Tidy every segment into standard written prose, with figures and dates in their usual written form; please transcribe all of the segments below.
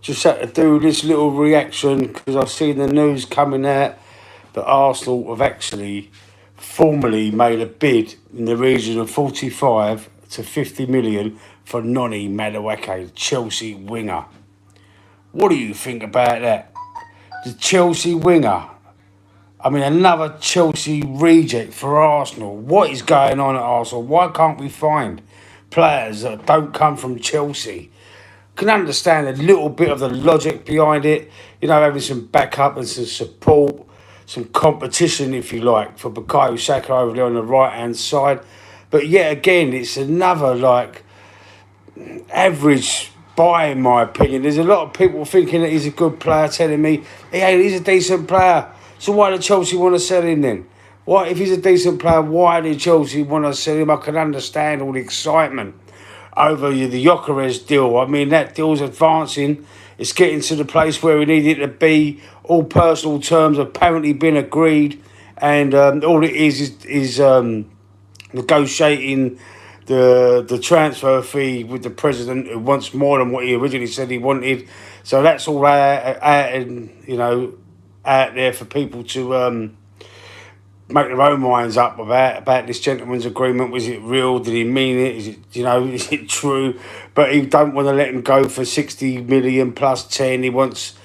Just had to do this little reaction because I've seen the news coming out that Arsenal have actually formally made a bid in the region of 45 to 50 million for Noni Madueke, Chelsea winger. What do you think about that? The Chelsea winger. I mean, another Chelsea reject for Arsenal. What is going on at Arsenal? Why can't we find players that don't come from Chelsea? Can understand a little bit of the logic behind it, having some backup and some support, some competition, if you like, for Bukayo Saka over there on the right hand side. But yet again, it's another average buy, in my opinion. There's a lot of people thinking that he's a good player, telling me, hey, he's a decent player. So why do Chelsea want to sell him then? Why, if he's a decent player, why do Chelsea want to sell him? I can understand all the excitement over the Gyökeres deal. I mean, that deal's advancing. It's getting to the place where we need it to be. All personal terms have apparently been agreed, and all it is negotiating the transfer fee with the president, who wants more than what he originally said he wanted. So that's all out there for people to make their own minds up about this gentleman's agreement. Was it real? Did he mean it? Is it is it true? But he don't want to let him go for 60 million plus 10. He wants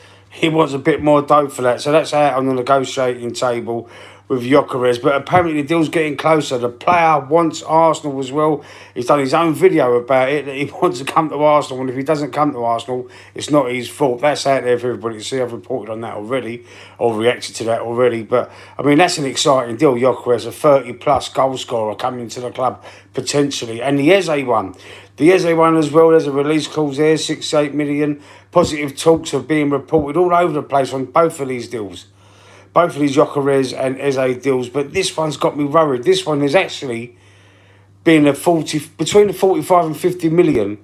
a bit more dough for that. So that's out on the negotiating table with Gyökeres. But apparently the deal's getting closer. The player wants Arsenal as well. He's done his own video about it, that he wants to come to Arsenal, and if he doesn't come to Arsenal, it's not his fault. That's out there for everybody to see. I've reported on that already, or reacted to that already. But I mean, that's an exciting deal. Gyökeres, a 30-plus goal scorer coming to the club potentially, and the Eze one. The Eze one as well, there's a release clause there, 6-8 million. Positive talks are being reported all over the place on both of these deals. Both of these Gyökeres and Eze deals. But this one's got me worried. This one is actually being between the 45 and 50 million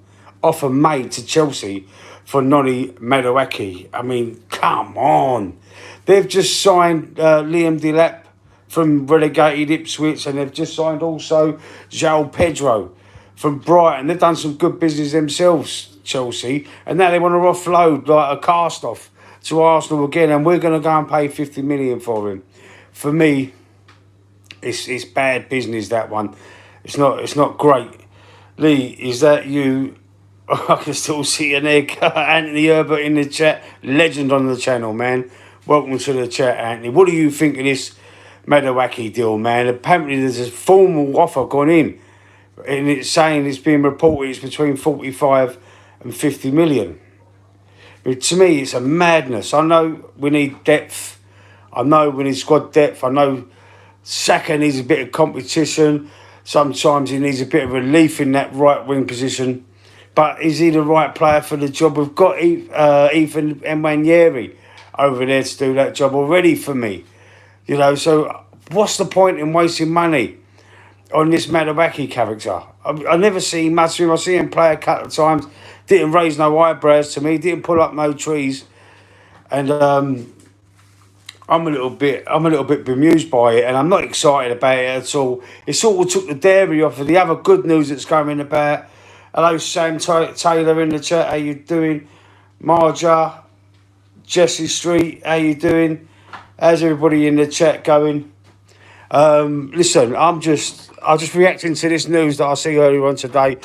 offer made to Chelsea for Noni Madueke. I mean, come on. They've just signed Liam Delap from relegated Ipswich, and they've just signed also João Pedro from Brighton. They've done some good business themselves, Chelsea, and now they want to offload like a cast-off to Arsenal again, and we're going to go and pay 50 million for him. For me, it's bad business, that one. It's not great. Lee, is that you? I can still see an egg. Anthony Herbert in the chat, legend on the channel, man. Welcome to the chat, Anthony. What do you think of this Madueke deal, man? Apparently there's a formal offer gone in, and it's saying, it's being reported it's between 45 and 50 million. But to me, it's a madness. I know we need depth. I know we need squad depth. I know Saka needs a bit of competition. Sometimes he needs a bit of relief in that right wing position. But is he the right player for the job? We've got Ethan Nwaneri over there to do that job already for me. So what's the point in wasting money on this Madueke character? I never see much of him. I see him play a couple of times. Didn't raise no eyebrows to me. Didn't pull up no trees. And I'm a little bit bemused by it, and I'm not excited about it at all. It sort of took the dairy off of the other good news that's going about. Hello, Sam Taylor in the chat. How you doing? Marja, Jesse Street. How you doing? How's everybody in the chat going? Listen, I'm just reacting to this news that I see earlier on today.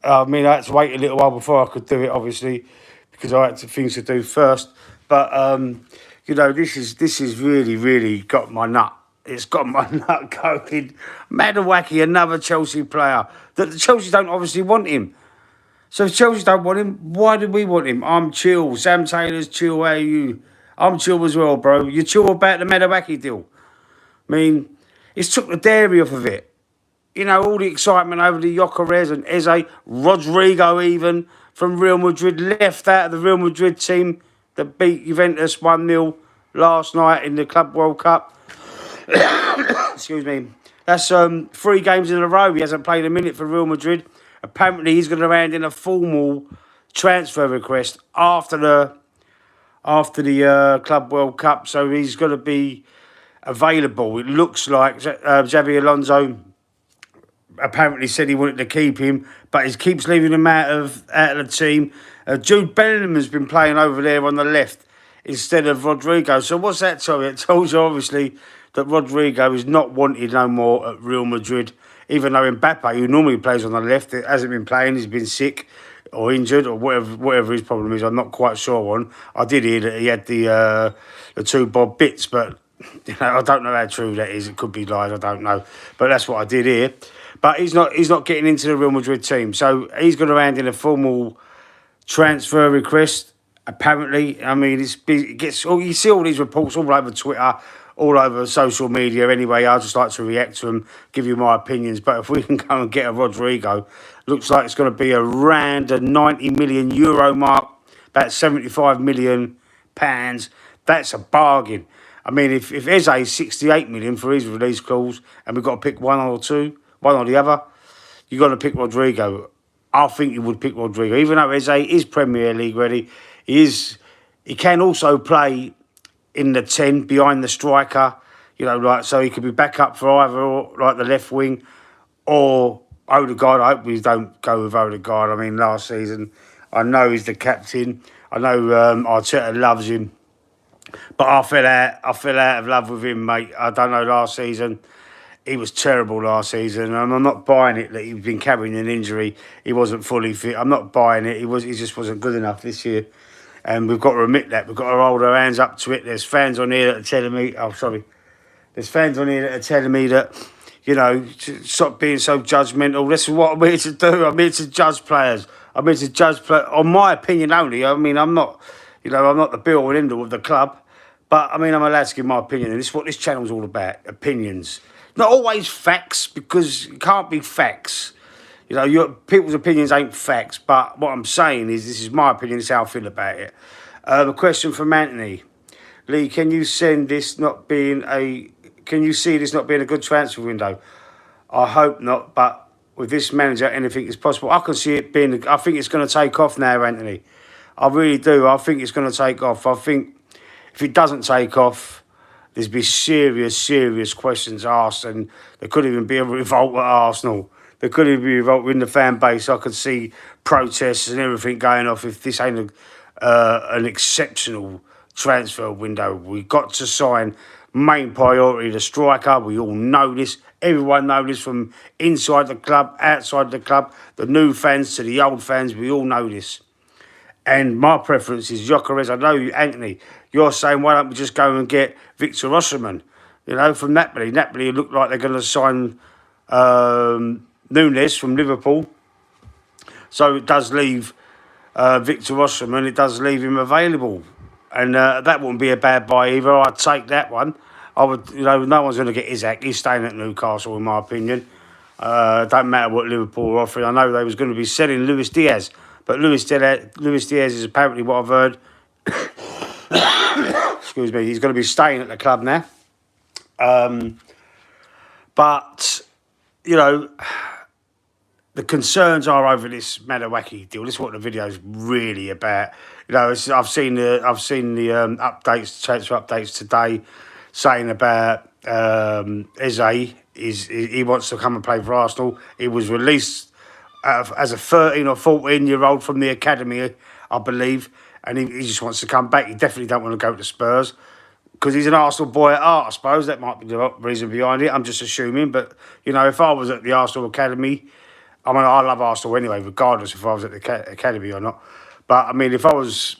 I mean, I had to wait a little while before I could do it, obviously, because I had things to do first. But this is really, really got my nut. It's got my nut going. Madueke, another Chelsea player. That the Chelsea don't obviously want him. So if Chelsea don't want him, why do we want him? I'm chill. Sam Taylor's chill. How are you? I'm chill as well, bro. You chill about the Madueke deal? I mean, it's took the dairy off of it. All the excitement over the Gyökeres and Eze, Rodrigo even, from Real Madrid, left out of the Real Madrid team that beat Juventus 1-0 last night in the Club World Cup. Excuse me. That's 3 games in a row. He hasn't played a minute for Real Madrid. Apparently, he's going to hand in a formal transfer request after the Club World Cup, so he's going to be available. It looks like Xabi Alonso apparently said he wanted to keep him, but he keeps leaving him out of the team. Jude Bellingham has been playing over there on the left instead of Rodrigo. So what's that tell you? It tells you obviously that Rodrigo is not wanted no more at Real Madrid, even though Mbappe, who normally plays on the left, hasn't been playing. He's been sick or injured or whatever his problem is. I'm not quite sure on. I did hear that he had the 2 bob bits, but I don't know how true that is. It could be lies. I don't know, but that's what I did hear. But he's not getting into the Real Madrid team, so he's going around in a formal transfer request. Apparently, I mean, it gets. You see all these reports all over Twitter, all over social media. Anyway, I just like to react to them, give you my opinions. But if we can go and get a Rodrigo, looks like it's going to be around the €90 million mark, about £75 million. That's a bargain. I mean, if Eze is 68 million for his release clause, and we've got to pick one or the other, you've got to pick Rodrigo. I think you would pick Rodrigo, even though Eze is Premier League ready. He can also play in the 10 behind the striker, so he could be back up for either like the left wing or Odegaard. I hope we don't go with Odegaard. I mean, last season, I know he's the captain. I know Arteta loves him. But I fell out of love with him, mate. I don't know, last season. He was terrible last season, and I'm not buying it that he's been carrying an injury. He wasn't fully fit. I'm not buying it. He just wasn't good enough this year. And we've got to admit that. We've got to hold our hands up to it. There's fans on here that are telling me... Oh, sorry. There's fans on here that are telling me that, stop being so judgmental. This is what I'm here to do. I'm here to judge players. I'm here to judge players on my opinion only. I mean, I'm not the be-all and end-all of the club. But, I mean, I'm allowed to give my opinion. And this is what this channel's all about, opinions. Not always facts, because it can't be facts. People's opinions ain't facts. But what I'm saying is, this is my opinion, this is how I feel about it. A question from Anthony. Lee, can you see this not being a good transfer window? I hope not, but with this manager, anything is possible. I can see it being... I think it's going to take off now, Anthony. I really do. I think it's going to take off. I think... If it doesn't take off, there's be serious questions asked, and there could even be a revolt at Arsenal. There could even be a revolt within the fan base. I could see protests and everything going off if this ain't an exceptional transfer window. We've got to sign main priority the striker. We all know this. Everyone knows this from inside the club, outside the club, the new fans to the old fans. We all know this. And my preference is Gyökeres. I know you, Anthony. You're saying, why don't we just go and get Victor Osimhen, from Napoli. Napoli look like they're going to sign Nunes from Liverpool. So it does leave Victor Osimhen. It does leave him available. And that wouldn't be a bad buy either. I'd take that one. I would, no one's going to get Isaac. He's staying at Newcastle, in my opinion. Don't matter what Liverpool are offering. I know they was going to be selling Luis Diaz. But Luis Diaz is apparently what I've heard. Excuse me. He's going to be staying at the club now. But the concerns are over this Madueke deal. This is what the video is really about. I've seen the updates, transfer updates today, saying about Eze. He wants to come and play for Arsenal. He was released as a 13 or 14-year-old from the academy, I believe, and he just wants to come back. He definitely don't want to go to Spurs because he's an Arsenal boy at heart, I suppose. That might be the reason behind it. I'm just assuming. But, if I was at the Arsenal academy, I mean, I love Arsenal anyway, regardless if I was at the academy or not. But, I mean, if I was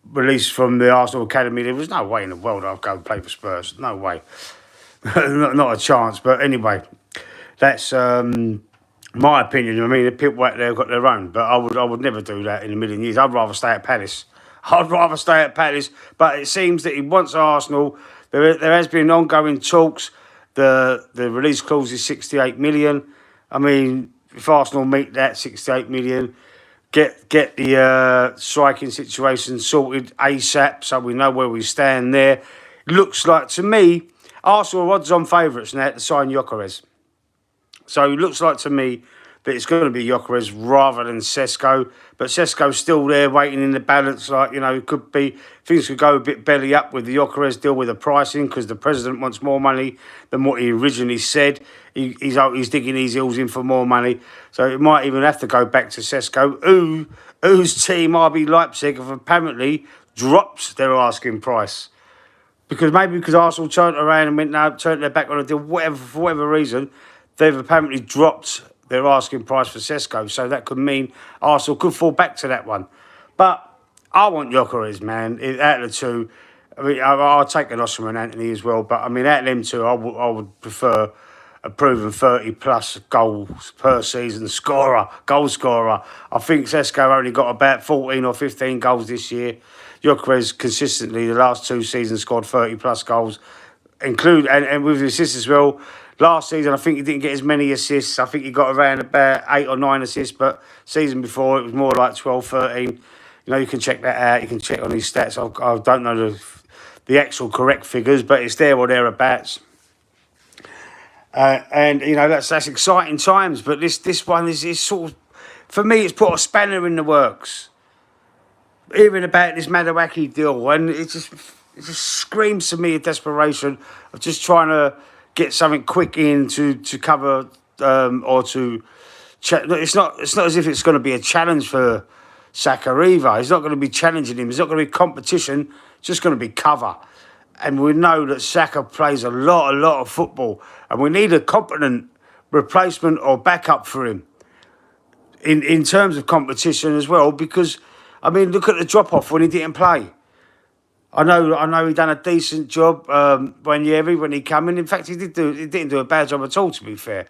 released from the Arsenal academy, there was no way in the world I'd go and play for Spurs. No way. not a chance. But anyway, that's... my opinion. I mean, the people out there have got their own, but I would never do that in a million years. I'd rather stay at Palace. But it seems that he wants Arsenal. There has been ongoing talks. The release clause is 68 million. I mean, if Arsenal meet that 68 million, get the striking situation sorted ASAP, so we know where we stand there. Looks like to me, Arsenal are odds-on favourites now to sign Gyökeres. So it looks like to me that it's going to be Gyökeres rather than Sesko. But Sesko's still there waiting in the balance. Like, it could be, things could go a bit belly up with the Gyökeres deal with the pricing because the president wants more money than what he originally said. He's digging his heels in for more money. So it might even have to go back to Sesko, whose team, RB Leipzig, have apparently dropped their asking price. Because Arsenal turned around and went, no, turned their back on the deal, for whatever reason, they've apparently dropped their asking price for Sesko. So that could mean Arsenal could fall back to that one. But I want Gyökeres, man. Out of the two, I mean, I'll take an Oscar and Anthony as well. But I mean, out of them two, I would prefer a proven 30-plus goals per season goal scorer. I think Sesko only got about 14 or 15 goals this year. Gyökeres consistently, the last 2 seasons, scored 30-plus goals, and with the assists as well. Last season, I think he didn't get as many assists. I think he got around about 8 or 9 assists, but season before, it was more like 12, 13. You can check that out. You can check on his stats. I don't know the actual correct figures, but it's there or thereabouts. And that's exciting times. But this one is sort of, for me, it's put a spanner in the works. Hearing about this Madueke deal, and it just screams to me of desperation of just trying to get something quick in to cover or to. It's not as if it's going to be a challenge for Saka either. He's not going to be challenging him. It's not going to be competition. It's just going to be cover. And we know that Saka plays a lot of football, and we need a competent replacement or backup for him in terms of competition as well. Because, I mean, look at the drop-off when he didn't play. I know he done a decent job when he came in. In fact, he didn't do a bad job at all, to be fair.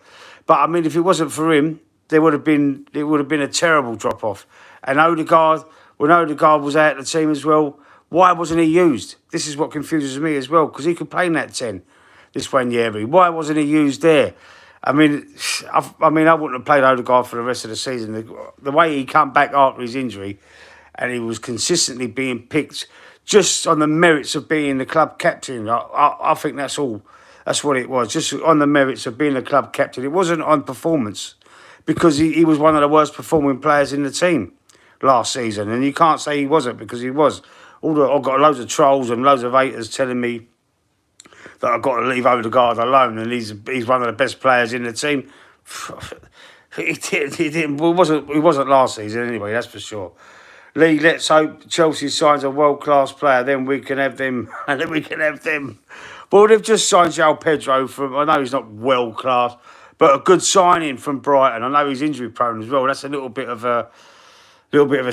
But I mean, if it wasn't for him, it would have been a terrible drop-off. And Odegaard, when Odegaard was out of the team as well, why wasn't he used? This is what confuses me as well, because he could play in that 10, this Wanyeri. Why wasn't he used there? I mean, I wouldn't have played Odegaard for the rest of the season. The way he come back after his injury, and he was consistently being picked just on the merits of being the club captain. I think that's all. That's what it was, just on the merits of being the club captain. It wasn't on performance, because he was one of the worst performing players in the team last season. And you can't say he wasn't, because he was. I've got loads of trolls and loads of haters telling me that I've got to leave Odegaard alone, and he's one of the best players in the team. He wasn't last season anyway, that's for sure. Lee, let's hope Chelsea signs a world-class player, then we can have them, and then we can have them. Well, they've just signed João Pedro from, I know he's not world-class, but a good signing from Brighton. I know he's injury-prone as well. That's a little bit of a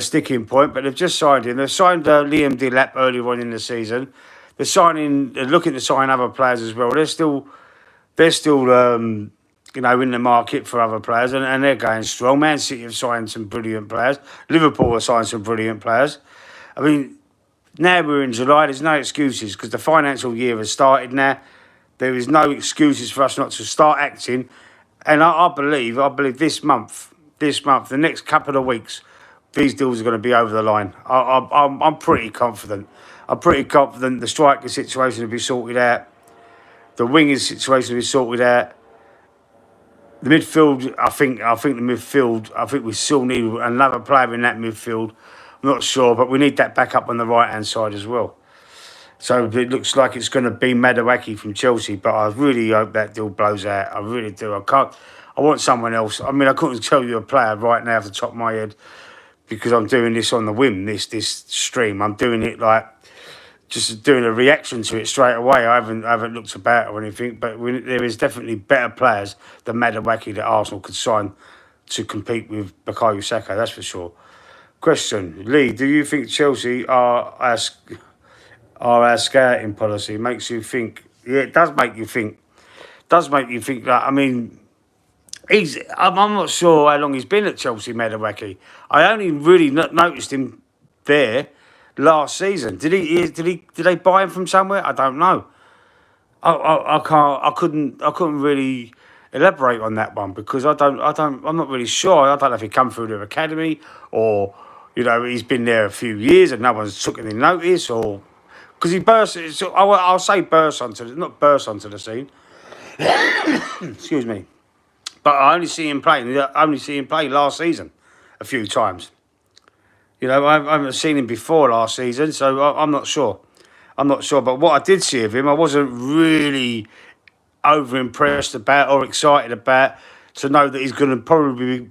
sticking point, but they've just signed him. They've signed Liam Delap earlier on in the season. They're looking to sign other players as well. They're still in the market for other players, and they're going strong. Man City have signed some brilliant players. Liverpool have signed some brilliant players. I mean, now we're in July, there's no excuses, because the financial year has started now. There is no excuses for us not to start acting. And I believe this month, the next couple of weeks, these deals are going to be over the line. I'm pretty confident. The striker situation will be sorted out. The wingers situation will be sorted out. The midfield, I think we still need another player in that midfield. I'm not sure, but we need that backup on the right-hand side as well. So it looks like it's going to be Madueke from Chelsea, but I really hope that deal blows out. I really do. I want someone else. I mean, I couldn't tell you a player right now off the top of my head, because I'm doing this on the whim, this stream. I'm doing it like just doing a reaction to it straight away. I haven't looked about or anything, but there is definitely better players than Madueke that Arsenal could sign to compete with Bukayo Saka, that's for sure. Question, Lee, do you think Chelsea are our scouting policy? Makes you think? Yeah, it does make you think. That, I mean, I'm not sure how long he's been at Chelsea, Madueke. I only really noticed him there last season. Did they buy him from somewhere? I don't know. I couldn't really elaborate on that one, because I'm not really sure. I don't know if he come through their academy, or he's been there a few years and no one's took any notice, or because he burst. So not burst onto the scene. Excuse me. But I only see him play last season a few times. You know, I haven't seen him before last season, so I'm not sure. I'm not sure. But what I did see of him, I wasn't really over impressed about or excited about to know that he's going to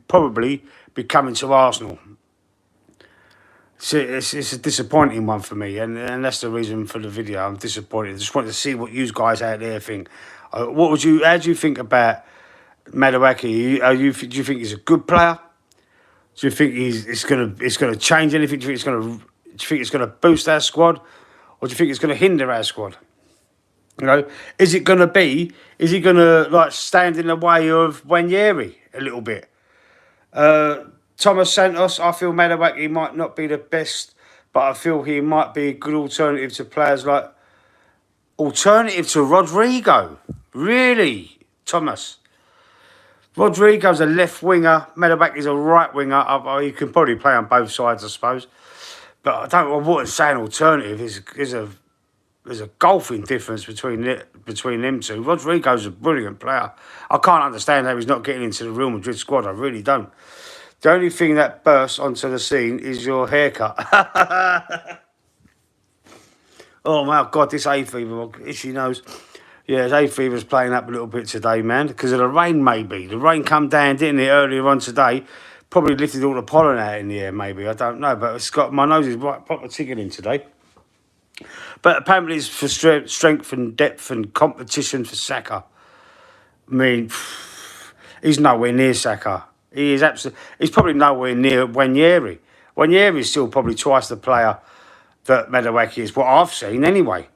probably be coming to Arsenal. It's a disappointing one for me, and that's the reason for the video. I'm disappointed. I just wanted to see what you guys out there think. How do you think about Madueke? Do you think he's a good player? Do you think it's gonna change anything? Do you think it's gonna boost our squad, or do you think it's gonna hinder our squad? You know, is he gonna like stand in the way of Wanyeri a little bit? Thomas Santos, I feel Madueke might not be the best, but I feel he might be a good alternative to players like Rodrigo. Really, Thomas. Rodrigo's a left winger. Madueke's a right winger. You can probably play on both sides, I suppose. But I wouldn't say an alternative. There's a golfing difference between them two. Rodrigo's a brilliant player. I can't understand how he's not getting into the Real Madrid squad. I really don't. The only thing that bursts onto the scene is your haircut. Oh my God, this hay fever, she knows. Yeah, hay fever's playing up a little bit today, man, because of the rain, maybe. The rain come down, didn't it, earlier on today? Probably lifted all the pollen out in the air, maybe. I don't know, but it's got my nose is right proper tingling today. But apparently it's for strength and depth and competition for Saka. I mean, he's nowhere near Saka. He's probably nowhere near Wanyeri. Wanyeri's still probably twice the player that Madueke is, what I've seen anyway.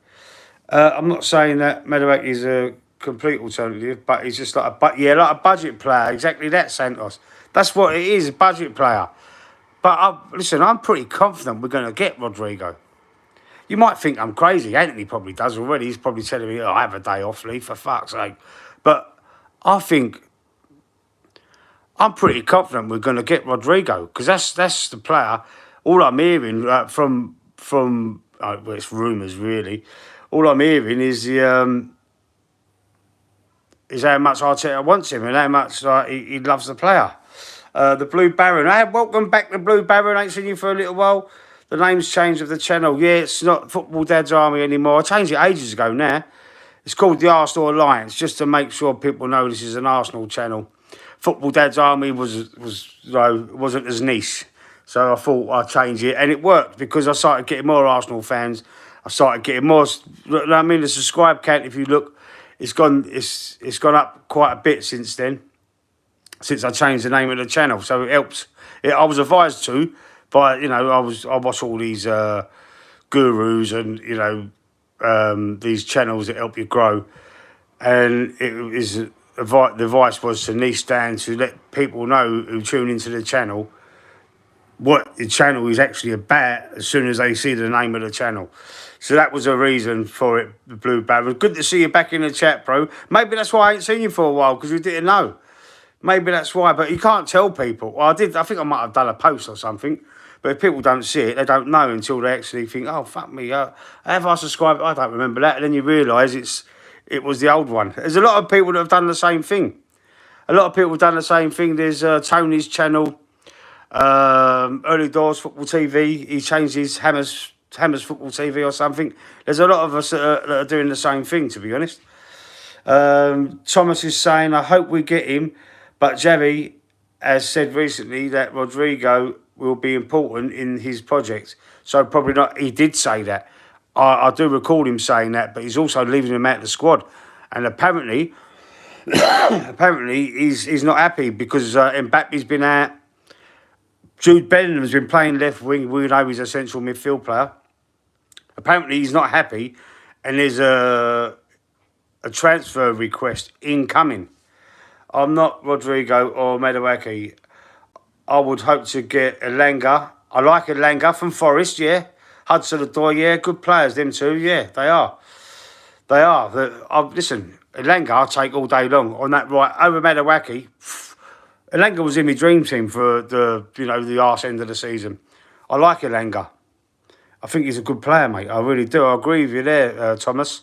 I'm not saying that Madueke is a complete alternative, but he's just like a budget player. Exactly that, Santos. That's what it is, a budget player. But listen, I'm pretty confident we're going to get Rodrigo. You might think I'm crazy. Anthony probably does already. He's probably telling me, I have a day off, Lee, for fuck's sake. But I think I'm pretty confident we're going to get Rodrigo, because that's the player. All I'm hearing from it's rumours really. All I'm hearing is how much Arteta wants him and how much he loves the player. The Blue Baron. Hey, welcome back, the Blue Baron. I ain't seen you for a little while. The name's changed of the channel. Yeah, it's not Football Dad's Army anymore. I changed it ages ago now. It's called the Arsenal Alliance, just to make sure people know this is an Arsenal channel. Football Dad's Army wasn't as niche. So I thought I'd change it, and it worked because I started getting more Arsenal fans. I started getting more. I mean, the subscribe count, if you look, it's gone up quite a bit since then. Since I changed the name of the channel, so it helps. I was advised to, but I watch all these gurus and these channels that help you grow, and the advice was to niche down to let people know who tune into the channel what the channel is actually about as soon as they see the name of the channel. So that was a reason for it, the Blue Baron. Good to see you back in the chat, bro. Maybe that's why I ain't seen you for a while, because we didn't know. Maybe that's why, but you can't tell people. Well, I think I might have done a post or something, but if people don't see it, they don't know until they actually think, oh, fuck me, have I subscribed? I don't remember that. And then you realise it was the old one. There's a lot of people that have done the same thing. There's Tony's channel, Early Doors Football TV. He changed his Hammers Football TV or something. There's a lot of us that are doing the same thing, to be honest. Thomas is saying, I hope we get him, but Javi has said recently that Rodrigo will be important in his project. So probably not. He did say that. I do recall him saying that, but he's also leaving him out of the squad. And apparently he's not happy because Mbappe's been out. Jude Bellingham's been playing left wing. We know he's a central midfield player. Apparently he's not happy, and there's a transfer request incoming. I'm not Rodrigo or Madueke. I would hope to get Elanga. I like Elanga from Forest, yeah. Hudson-Odoi, yeah. Good players, them two, yeah. They are. Listen, Elanga I'll take all day long on that right. Over Madueke, Elanga was in my dream team for the arse end of the season. I like Elanga. I think he's a good player, mate. I really do. I agree with you there, Thomas.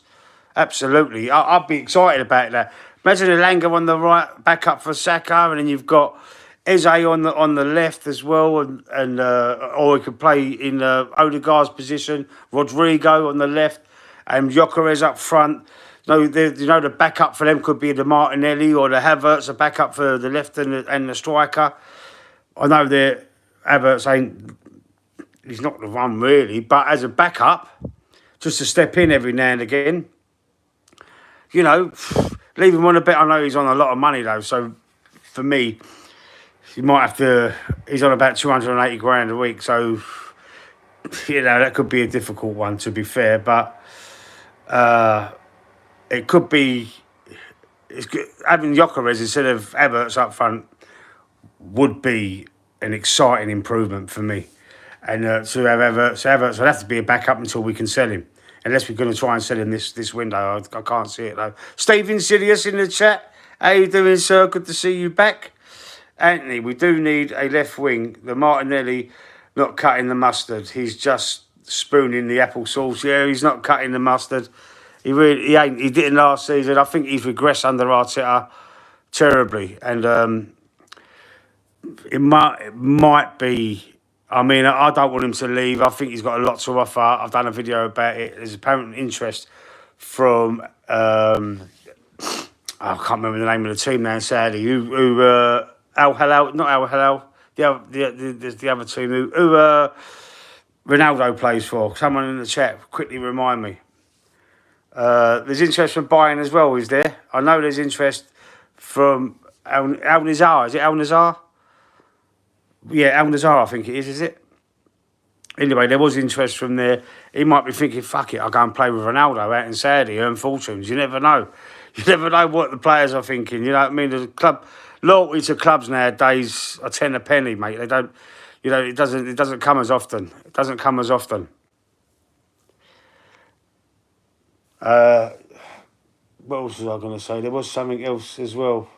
Absolutely. I'd be excited about that. Imagine Elanga on the right, back up for Saka, and then you've got Eze on the left as well, and or he could play in Odegaard's position. Rodrigo on the left, and Gyökeres up front. No, the backup for them could be the Martinelli or the Havertz, the backup for the left and the striker. I know that Havertz he's not the one really, but as a backup, just to step in every now and again, you know, leave him on a bit. I know he's on a lot of money though, so for me, you might have to. He's on about 280 grand a week, so you know that could be a difficult one to be fair, but it could be. It's good. Having Gyökeres instead of Havertz up front would be an exciting improvement for me. And to have Havertz will have to be a backup until we can sell him. Unless we're going to try and sell him this window. I can't see it though. Steve Insidious in the chat. How you doing, sir? Good to see you back. Anthony, we do need a left wing. The Martinelli not cutting the mustard. He's just spooning the applesauce. Yeah, he's not cutting the mustard. He ain't. He didn't last season. I think he's regressed under Arteta terribly. And it might be. I mean, I don't want him to leave. I think he's got a lot to offer. I've done a video about it. There's apparent interest from I can't remember the name of the team now. Sadly, who Al Hilal, not Al Hilal, the other team who Ronaldo plays for. Someone in the chat, quickly remind me. There's interest from Bayern as well. Is there? I know there's interest from Al Nazar. Is it Al Nazar? Yeah, Al Nazar, I think it is it? Anyway, there was interest from there. He might be thinking, fuck it, I'll go and play with Ronaldo out in Saudi, earn fortunes. You never know. You never know what the players are thinking. You know what I mean? The club loyalty to clubs nowadays are 10 a penny, mate. They don't, you know, it doesn't come as often. It doesn't come as often. What else was I going to say? There was something else as well.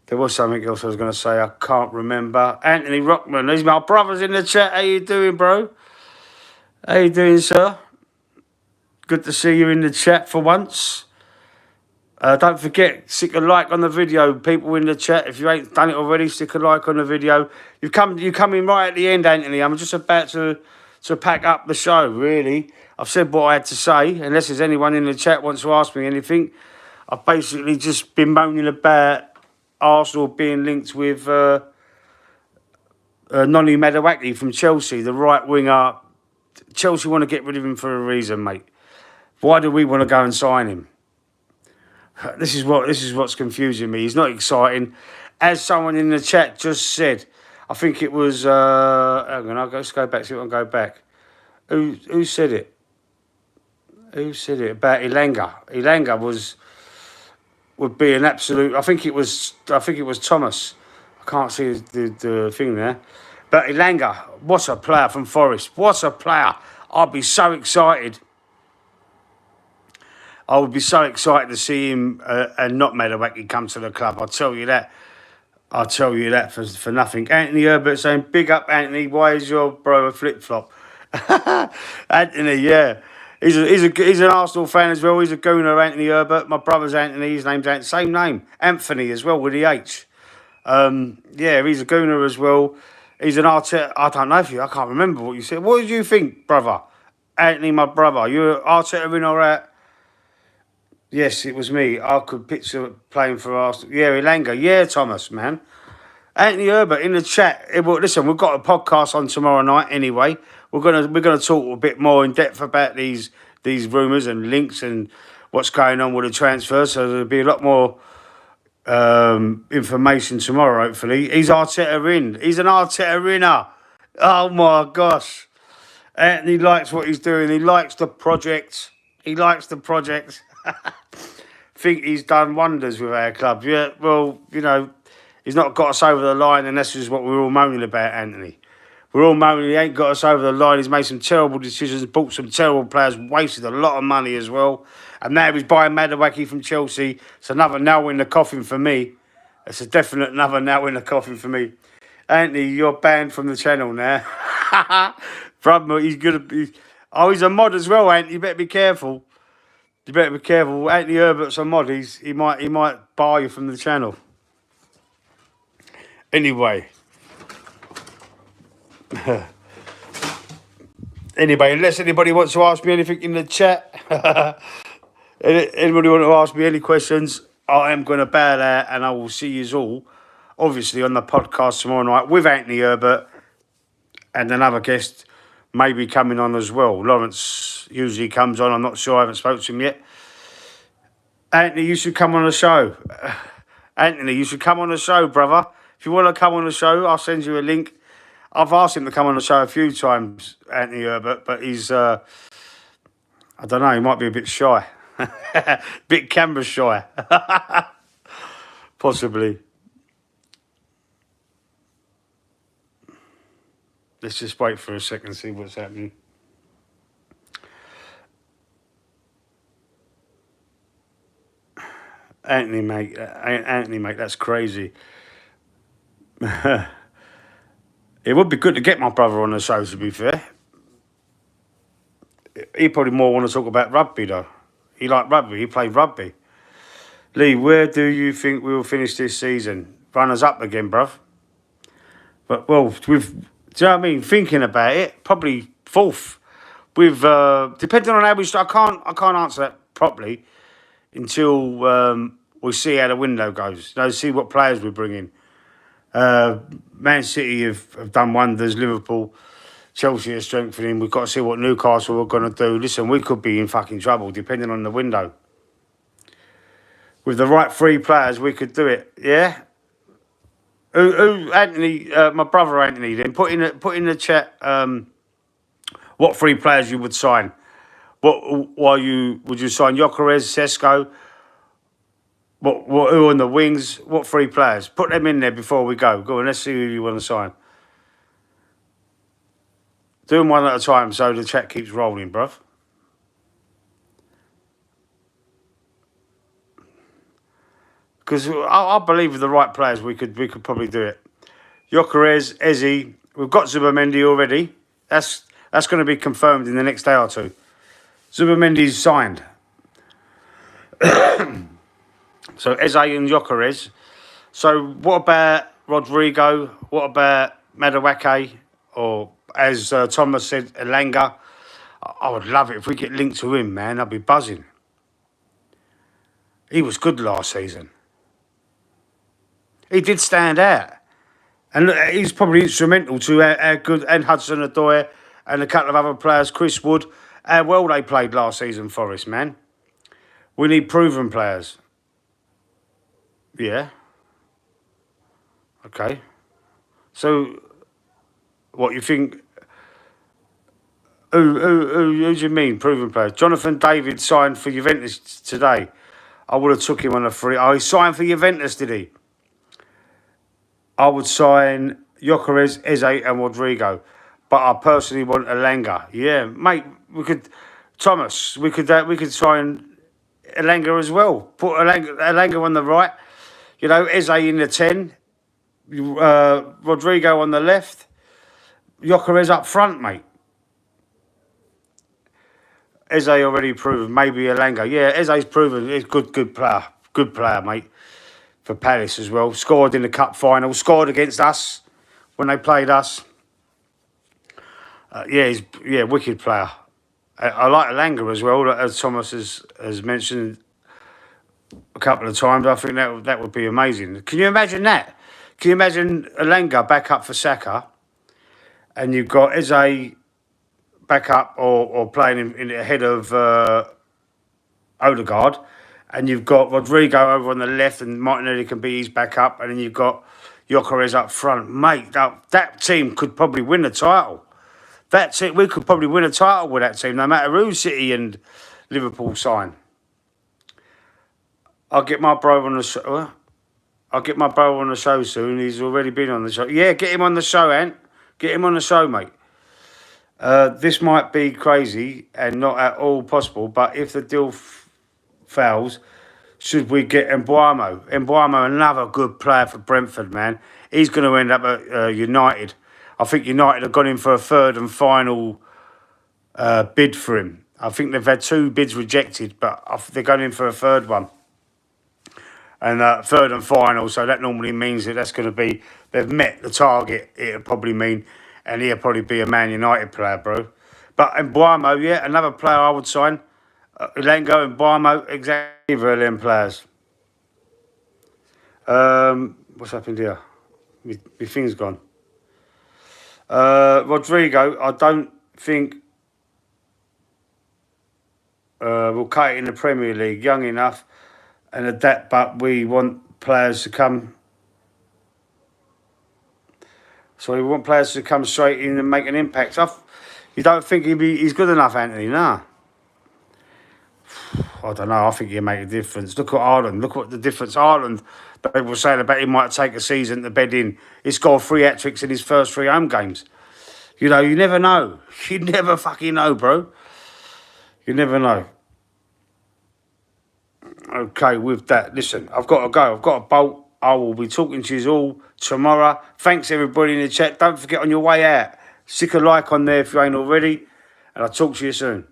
There was something else I was going to say. I can't remember. Anthony Rockman. These my brothers in the chat. How you doing, bro? How you doing, sir? Good to see you in the chat for once. Don't forget, stick a like on the video. People in the chat, if you ain't done it already, stick a like on the video. You come in right at the end, Anthony. I'm just about to pack up the show, really. I've said what I had to say. Unless there's anyone in the chat wants to ask me anything. I've basically just been moaning about Arsenal being linked with Noni Madueke from Chelsea, the right winger. Chelsea want to get rid of him for a reason, mate. Why do we want to go and sign him? This is what's confusing me. He's not exciting. As someone in the chat just said, I think it was. Hang on, let's go back. See if I can go back. Who said it? Who said it about Elanga? Elanga would be an absolute. I think it was Thomas. I can't see the thing there. But Elanga, what a player from Forest. What a player. I'd be so excited. I would be so excited to see him and not Madueke come to the club. I'll tell you that. I'll tell you that for nothing. Anthony Herbert saying, big up, Anthony. Why is your bro a flip-flop? Anthony, yeah. He's an Arsenal fan as well. He's a Gooner, Anthony Herbert. My brother's Anthony. His name's Anthony. Same name. Anthony as well with the H. Yeah, he's a Gooner as well. He's an Arteta. I don't know I can't remember what you said. What did you think, brother? Anthony, my brother. You're Arteta in or out? Yes, it was me. I could picture playing for Arsenal. Yeah, Elanga. Yeah, Thomas, man. Anthony Herbert in the chat. Listen, we've got a podcast on tomorrow night anyway. We're gonna talk a bit more in depth about these rumours and links and what's going on with the transfer. So there'll be a lot more information tomorrow, hopefully. He's Arteta in. He's an Arteta winner. Oh my gosh. Anthony likes what he's doing. He likes the project. Think he's done wonders with our club. Yeah, well, you know, he's not got us over the line, and this is what we're all moaning about, Anthony. We're all moaning he ain't got us over the line. He's made some terrible decisions, bought some terrible players, wasted a lot of money as well. And now he's buying Madueke from Chelsea. It's another nail in the coffin for me. It's a definite another nail in the coffin for me. Anthony, you're banned from the channel now. Brother, he's a mod as well, Anthony. You better be careful. You better be careful. Anthony Herbert's a mod. He might bar you from the channel. Anyway. Anyway, unless anybody wants to ask me anything in the chat, anybody want to ask me any questions, I am going to bow there and I will see you all, obviously, on the podcast tomorrow night with Anthony Herbert and another guest maybe coming on as well. Lawrence usually comes on. I'm not sure. I haven't spoken to him yet. Anthony, you should come on the show. Anthony, you should come on the show, brother. If you want to come on the show, I'll send you a link. I've asked him to come on the show a few times, Anthony Herbert, but he's, I don't know, he might be a bit shy. Bit camera shy. Possibly. Let's just wait for a second and see what's happening. Anthony, mate, that's crazy. It would be good to get my brother on the show, to be fair. He probably more want to talk about rugby, though. He liked rugby. He played rugby. Lee, where do you think we will finish this season? Runners up again, bruv. But, well, do you know what I mean? Thinking about it, probably fourth. With depending on how we start, I can't answer that properly until we see how the window goes. See what players we bring in. Man City have done wonders. Liverpool, Chelsea are strengthening. We've got to see what Newcastle are going to do. Listen, we could be in fucking trouble depending on the window. With the right three players, we could do it. Yeah. Who Anthony? My brother Anthony. Then put in the chat. What three players you would sign? Would you sign Gyökeres, Sesko? Who on the wings? What three players? Put them in there before we go. Go on, let's see who you want to sign. Do them one at a time so the chat keeps rolling, bruv. Because I believe with the right players we could probably do it. Gyökeres, Eze, we've got Zubamendi already. That's going to be confirmed in the next day or two. Zubamendi's signed. So Eze and Gyökeres. So what about Rodrigo? What about Madueke? Or as Thomas said, Elanga? I would love it if we get linked to him, man. I'd be buzzing. He was good last season. He did stand out. And he's probably instrumental to how good, and Hudson-Odoi and a couple of other players, Chris Wood, how well they played last season for us, man. We need proven players. Yeah. Okay. So, what you think? Who do you mean, proven players? Jonathan David signed for Juventus today. I would have took him on a free. Oh, he signed for Juventus, did he? I would sign Gyökeres, Eze and Rodrigo. But I personally want Elanga. Yeah, mate, we could sign Elanga as well. Put Elanga on the right. Eze in the 10. Rodrigo on the left. Gyökeres up front, mate. Eze already proven. Maybe Elanga. Yeah, Eze's proven. He's good player. Good player, mate. For Palace as well. Scored in the cup final. Scored against us when they played us. He's wicked player. I like Elanga as well, as Thomas has mentioned a couple of times. I think that would be amazing. Can you imagine that? Can you imagine Elanga back up for Saka, and you've got Eze back up or playing in ahead of Odegaard, and you've got Rodrigo over on the left, and Martinelli can be his backup, and then you've got Gyökeres up front. Mate, that team could probably win the title. We could probably win a title with that team, no matter who City and Liverpool sign. I'll get my brother on the show. I'll get my brother on the show soon. He's already been on the show. Yeah, get him on the show, Ant. Get him on the show, mate. This might be crazy and not at all possible, but if the deal fails, should we get Mbeumo? Mbeumo, another good player for Brentford, man. He's going to end up at United. I think United have gone in for a third and final bid for him. I think they've had 2 bids rejected, but they're going in for a third one. And third and final, so that normally means that that's going to be, they've met the target, it'll probably mean, and he'll probably be a Man United player, bro. But in Buamo, yeah, another player I would sign. Elengo and Buamo, exactly either of them players. What's happened here? My thing's gone. Rodrigo, I don't think we'll cut it in the Premier League. Young enough and adapt, but we want players to come. So we want players to come straight in and make an impact. You don't think he's good enough, Anthony? Nah. I don't know. I think he'll make a difference. Look at Ireland. Look what the difference Ireland. People were saying about he might take a season to bed in. He scored 3 hat-tricks in his first 3 home games. You know, you never know. You never fucking know, bro. You never know. Okay, with that, listen, I've got to go. I've got to bolt. I will be talking to you all tomorrow. Thanks, everybody in the chat. Don't forget on your way out, stick a like on there if you ain't already. And I'll talk to you soon.